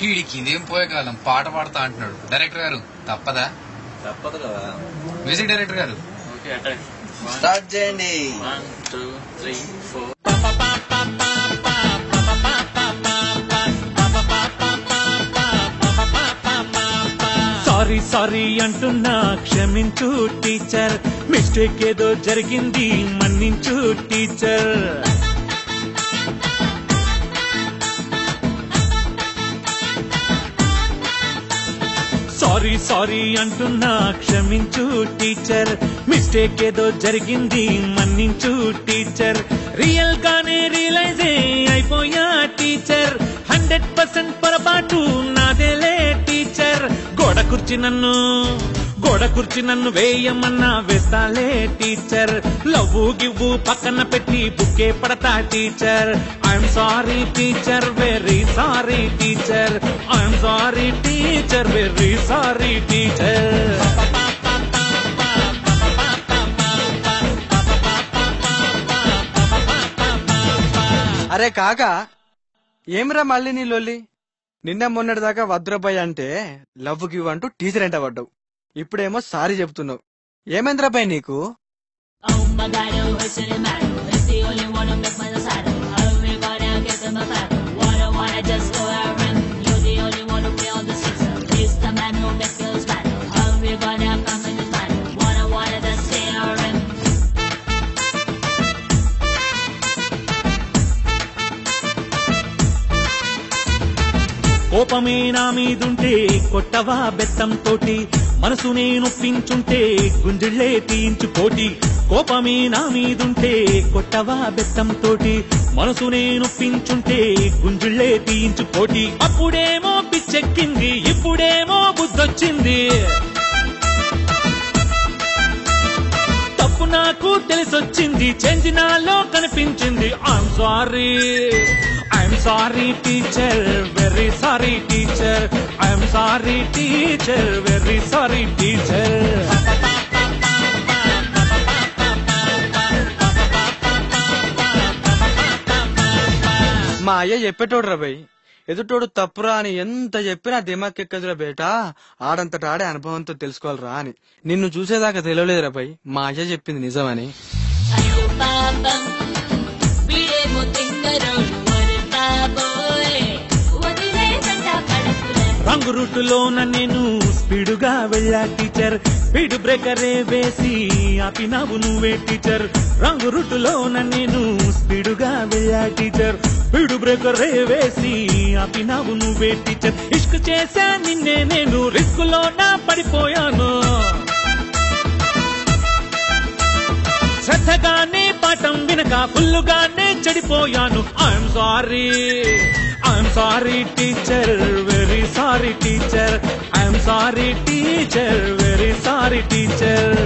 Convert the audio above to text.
వీడికి ఇదేం పోయే కాలం పాట పాడుతా అంటున్నాడు. డైరెక్టర్ గారు తప్పదా? తప్పదు కదా. మ్యూజిక్ డైరెక్టర్ గారు స్టార్ట్ చేయండి. 1 2 3 4. సారీ సారీ అంటున్నా క్షమించు టీచర్, మిస్టేక్ ఏదో జరిగింది మన్నించు టీచర్. సారీ సారీ అంటున్నా క్షమించు టీచర్, మిస్టేక్ ఏదో జరిగింది మన్నించు టీచర్. రియల్ గానే రియలైజ్ అయిపోయా టీచర్, 100% పొరపాటు నాదేలే టీచర్. గోడ కుర్చీ నన్ను వేయమన్నా వేస్తాలే టీచర్. లవ్వు గివ్వు పక్కన పెట్టి బుక్కే పడతా teacher. I'm sorry teacher, very sorry teacher. I'm sorry teacher, very sorry teacher. అరే కాకా, ఏమిరా మళ్ళీ నీ లొల్లి? నిన్న మొన్నటి దాకా వద్రబాయ్ అంటే లవ్ గివ్ అంటూ టీచర్ ఎంట పడ్డావు, ఇప్పుడేమో సారీ చెప్తున్నావు. ఏమైందిరాబాయ్ నీకు? కోపమే నా మీదుంటే కొట్టవా బెత్తం తోటి, మనసునే నొప్పించుంటే గుంజుళ్లే తీయించుకోటి. కోపమే నా మీదుంటే కొట్టవా బెత్తం తోటి, మనసునే నొప్పించుంటే గుంజుళ్లే తీయించుకోటి. అప్పుడేమో పిచ్చెక్కింది, ఇప్పుడేమో బుద్ధొచ్చింది. తప్పు నాకు తెలిసొచ్చింది, చేంజ్ నాలో కనిపించింది. I'm sorry, I'm sorry teacher, very sorry teacher. I'm sorry teacher, very sorry teacher. మా అయ్య చెప్పేటోడు రాబాయ్, ఎదుటోడు తప్పురా అని ఎంత చెప్పినా దిమాకెక్కదురా బేటా, ఆడంతట ఆడే అనుభవంతో తెలుసుకోవాలరా అని. నిన్ను చూసేదాకా తెలియలేదు రాబాయ్, మా అయ్య చెప్పింది నిజమని. రంగు రూటులోన నేను స్పీడుగా వెళ్ళా టీచర్, స్పీడ్ బ్రేకరే వేసి ఆపినావు నువ్వే టీచర్. రంగు రూటులోన నేను స్పీడుగా వెళ్ళా టీచర్, స్పీడ్ బ్రేకరే వేసి ఆపినావు నువ్వే టీచర్. ఇష్క్ చేశా నిన్నే నేను, రిస్క్ లోన పడిపోయాను. శ్రద్ధగానే పాఠం వినక ఫుల్లుగానే చెడిపోయాను. I'm sorry, I'm sorry teacher, very sorry teacher. I'm sorry teacher, very sorry teacher.